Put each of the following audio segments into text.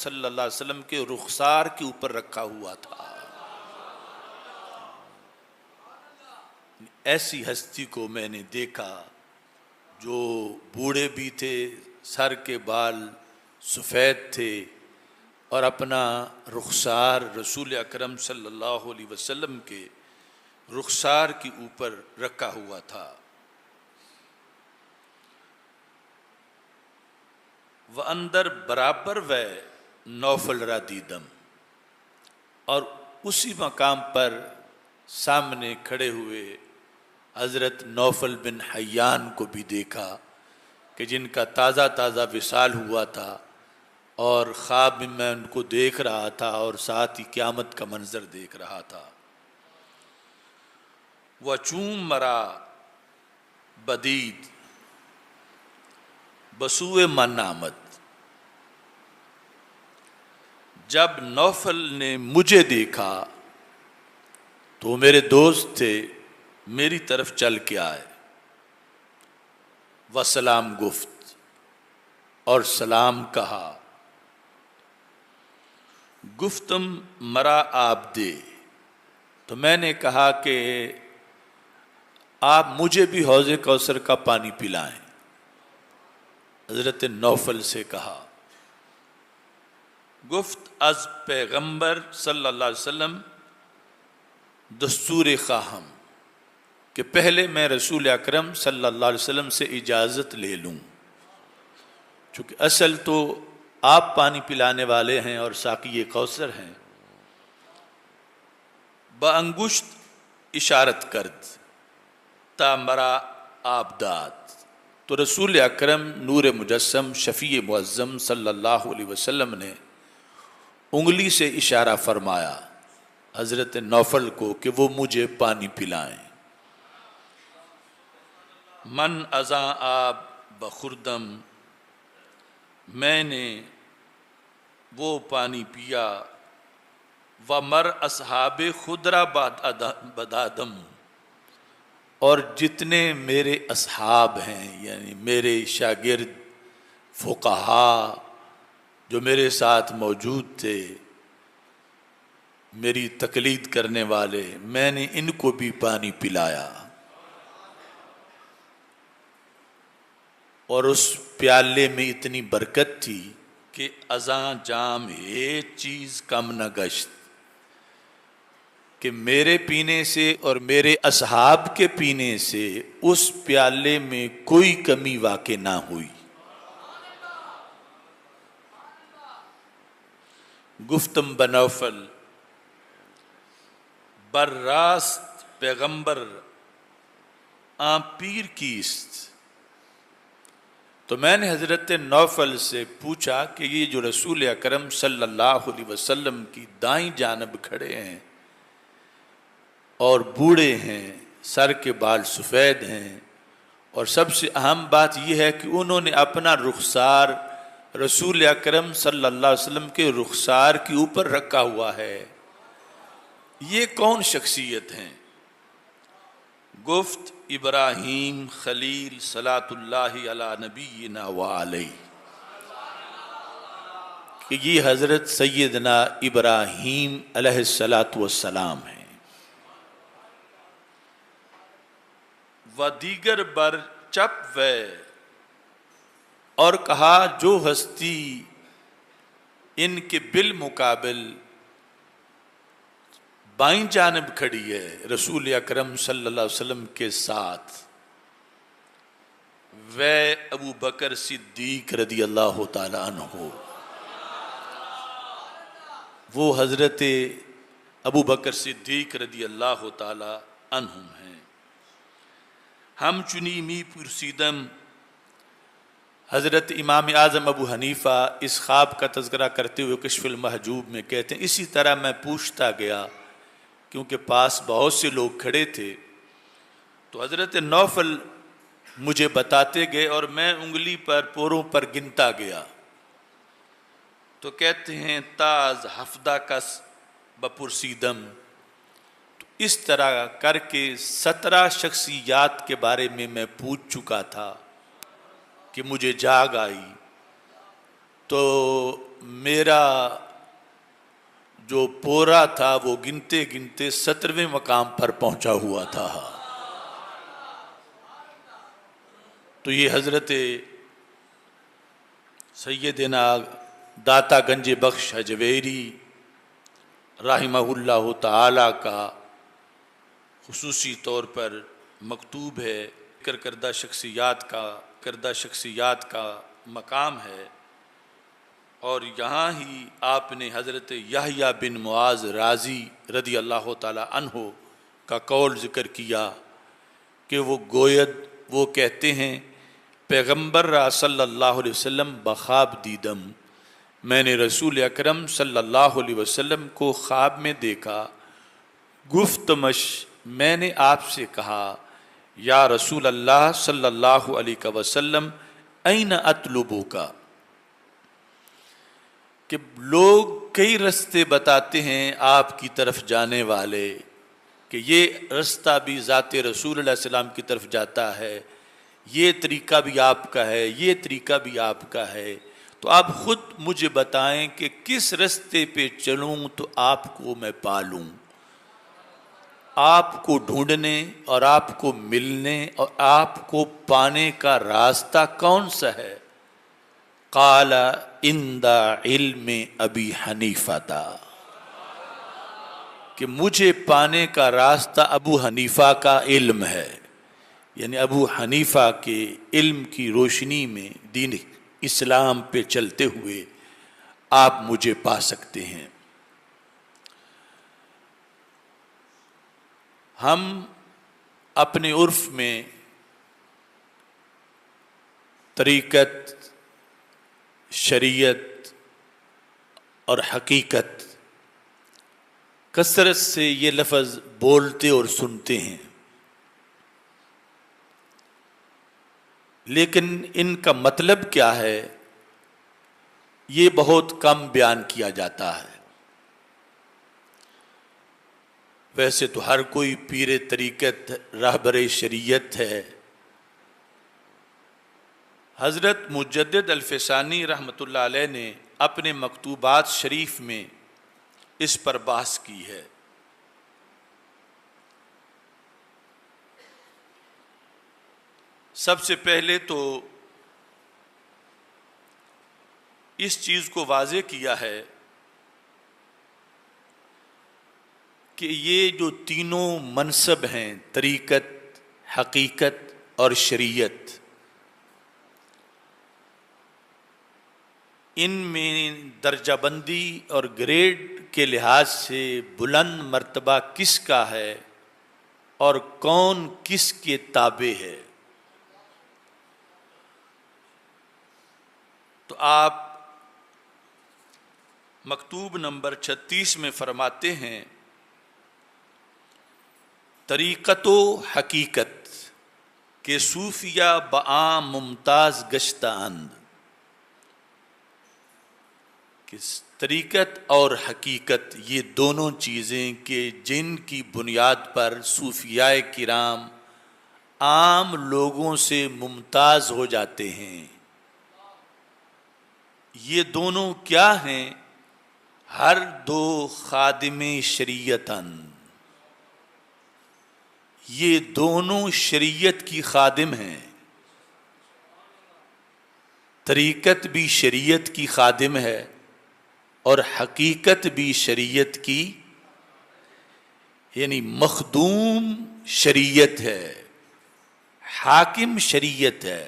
صلی اللہ علیہ وسلم کے رخسار کے اوپر رکھا ہوا تھا۔ ایسی ہستی کو میں نے دیکھا جو بوڑھے بھی تھے، سر کے بال سفید تھے، اور اپنا رخسار رسول اکرم صلی اللہ علیہ وسلم کے رخسار کے اوپر رکھا ہوا تھا۔ وَأَنْدَرْ برابر و نوفل را دیدم، اور اسی مقام پر سامنے کھڑے ہوئے حضرت نوفل بن حیان کو بھی دیکھا کہ جن کا تازہ تازہ وصال ہوا تھا، اور خواب میں ان کو دیکھ رہا تھا اور ساتھ ہی قیامت کا منظر دیکھ رہا تھا۔ وَچُوم مرا بدید بسوئے من آمد، جب نوفل نے مجھے دیکھا تو وہ میرے دوست تھے، میری طرف چل کے آئے، وسلام گفت اور سلام کہا۔ گفتم مرا آب دے، تو میں نے کہا کہ آپ مجھے بھی حوض کوثر کا پانی پلائیں۔ حضرت نوفل سے کہا، گفت از پیغمبر صلی اللہ علیہ وسلم دستور خواہم کہ پہلے میں رسول اکرم صلی اللہ علیہ وسلم سے اجازت لے لوں، چونکہ اصل تو آپ پانی پلانے والے ہیں اور ساقی کوثر ہیں۔ بانگشت اشارت کرد تا مرا آب داد، تو رسول اکرم نور مجسم شفیع معظم صلی اللہ علیہ وسلم نے انگلی سے اشارہ فرمایا حضرت نوفل کو کہ وہ مجھے پانی پلائیں۔ من ازاں آب بخردم، میں نے وہ پانی پیا، ومر اصحاب خدرہ بدادم، اور جتنے میرے اصحاب ہیں یعنی میرے شاگرد فقہا جو میرے ساتھ موجود تھے، میری تقلید کرنے والے، میں نے ان کو بھی پانی پلایا، اور اس پیالے میں اتنی برکت تھی کہ ازاں جام ایک چیز کم نہ گشت، کہ میرے پینے سے اور میرے اصحاب کے پینے سے اس پیالے میں کوئی کمی واقع نہ ہوئی۔ گفتم بنوفل بر راست پیغمبر آن پیر کیست، تو میں نے حضرت نوفل سے پوچھا کہ یہ جو رسول اکرم صلی اللہ علیہ وسلم کی دائیں جانب کھڑے ہیں اور بوڑھے ہیں، سر کے بال سفید ہیں، اور سب سے اہم بات یہ ہے کہ انہوں نے اپنا رخسار رسول اکرم صلی اللہ علیہ وسلم کے رخسار کے اوپر رکھا ہوا ہے، یہ کون شخصیت ہیں؟ گفت ابراہیم خلیل صلاۃ اللہ علی نبینا وعلیہ، کہ یہ حضرت سیدنا ابراہیم علیہ السلام ہیں۔ و دیگر بر چپ و، اور کہا جو ہستی ان کے بالمقابل بائیں جانب کھڑی ہے رسول اکرم صلی اللہ علیہ وسلم کے ساتھ، وہ ابو بکر صدیق رضی اللہ تعالیٰ عنہ، وہ حضرت ابو بکر صدیق رضی اللہ تعالیٰ عنہم ہیں۔ ہم چنی می پرسیدم، حضرت امام اعظم ابو حنیفہ اس خواب کا تذکرہ کرتے ہوئے کشف المحجوب میں کہتے ہیں اسی طرح میں پوچھتا گیا، کیونکہ پاس بہت سے لوگ کھڑے تھے، تو حضرت نوفل مجھے بتاتے گئے اور میں انگلی پر پوروں پر گنتا گیا، تو کہتے ہیں تاز ہفتہ کس بپرسیدم، تو اس طرح کر کے 17 شخصیات کے بارے میں پوچھ چکا تھا کہ مجھے جاگ آئی، تو میرا جو پورا تھا وہ گنتے گنتے 17ویں مقام پر پہنچا ہوا تھا. تو یہ حضرت سیدنا داتا گنج بخش حجویری رحمہ اللہ تعالی کا خصوصی طور پر مکتوب ہے. کردہ شخصیات کا مقام ہے. اور یہاں ہی آپ نے حضرت یحییٰ بن معاذ رازی رضی اللہ تعالی عنہ کا قول ذکر کیا کہ وہ کہتے ہیں پیغمبر را صلی اللہ علیہ وسلم بخواب دیدم، میں نے رسول اکرم صلی اللہ علیہ وسلم کو خواب میں دیکھا. گفتمش میں نے آپ سے کہا یا رسول اللہ صلی اللہ علیہ وسلم این اطلبو کا، کہ لوگ کئی رستے بتاتے ہیں آپ کی طرف جانے والے کہ یہ رستہ بھی ذات رسول اللہ علیہ وسلم کی طرف جاتا ہے، یہ طریقہ بھی آپ کا ہے، یہ طریقہ بھی آپ کا ہے. تو آپ خود مجھے بتائیں کہ کس رستے پہ چلوں تو آپ کو میں پالوں. آپ کو ڈھونڈنے اور آپ کو ملنے اور آپ کو پانے کا راستہ کون سا ہے؟ قال عند علم ابی حنیفہ تھا، کہ مجھے پانے کا راستہ ابو حنیفہ کا علم ہے. یعنی ابو حنیفہ کے علم کی روشنی میں دین اسلام پہ چلتے ہوئے آپ مجھے پا سکتے ہیں. ہم اپنے عرف میں طریقت، شریعت اور حقیقت کثرت سے یہ لفظ بولتے اور سنتے ہیں، لیکن ان کا مطلب کیا ہے یہ بہت کم بیان کیا جاتا ہے. ویسے تو ہر کوئی پیر طریقت راہبر شریعت ہے. حضرت مجدد الفسانی رحمۃ اللہ علیہ نے اپنے مکتوبات شریف میں اس پر بحث کی ہے. سب سے پہلے تو اس چیز کو واضح کیا ہے کہ یہ جو تینوں منصب ہیں، طریقت، حقیقت اور شریعت، ان میں درجہ بندی اور گریڈ کے لحاظ سے بلند مرتبہ کس کا ہے اور کون کس کے تابع ہے. تو آپ مکتوب نمبر 36 میں فرماتے ہیں طریقت و حقیقت کے صوفیہ بعام ممتاز گشتہ اند، کہ طریقت اور حقیقت یہ دونوں چیزیں کہ جن کی بنیاد پر صوفیاء کرام عام لوگوں سے ممتاز ہو جاتے ہیں. یہ دونوں کیا ہیں؟ ہر دو خادم شریعتاً، یہ دونوں شریعت کی خادم ہیں. طریقت بھی شریعت کی خادم ہے اور حقیقت بھی شریعت کی، یعنی مخدوم شریعت ہے، حاکم شریعت ہے،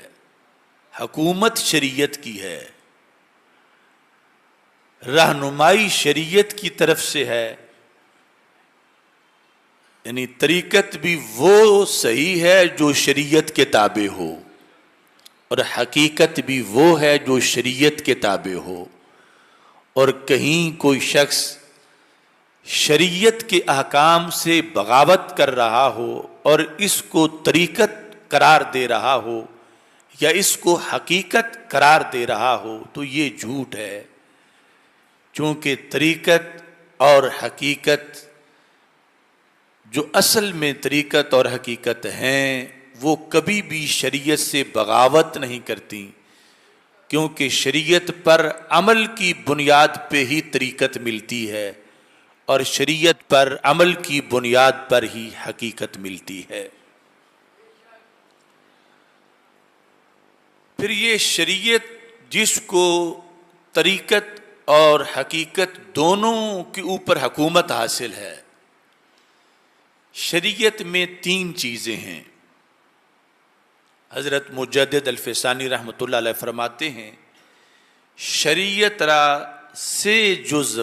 حکومت شریعت کی ہے، رہنمائی شریعت کی طرف سے ہے. یعنی طریقت بھی وہ صحیح ہے جو شریعت کے تابع ہو، اور حقیقت بھی وہ ہے جو شریعت کے تابع ہو. اور کہیں کوئی شخص شریعت کے احکام سے بغاوت کر رہا ہو اور اس کو طریقت قرار دے رہا ہو یا اس کو حقیقت قرار دے رہا ہو تو یہ جھوٹ ہے. چونکہ طریقت اور حقیقت جو اصل میں طریقت اور حقیقت ہیں وہ کبھی بھی شریعت سے بغاوت نہیں کرتی، کیونکہ شریعت پر عمل کی بنیاد پہ ہی طریقت ملتی ہے اور شریعت پر عمل کی بنیاد پر ہی حقیقت ملتی ہے۔ پھر یہ شریعت جس کو طریقت اور حقیقت دونوں کے اوپر حکومت حاصل ہے، شریعت میں 3 چیزیں ہیں۔ حضرت مجدد الفسانی رحمۃ اللہ علیہ فرماتے ہیں، شریعت را سے جز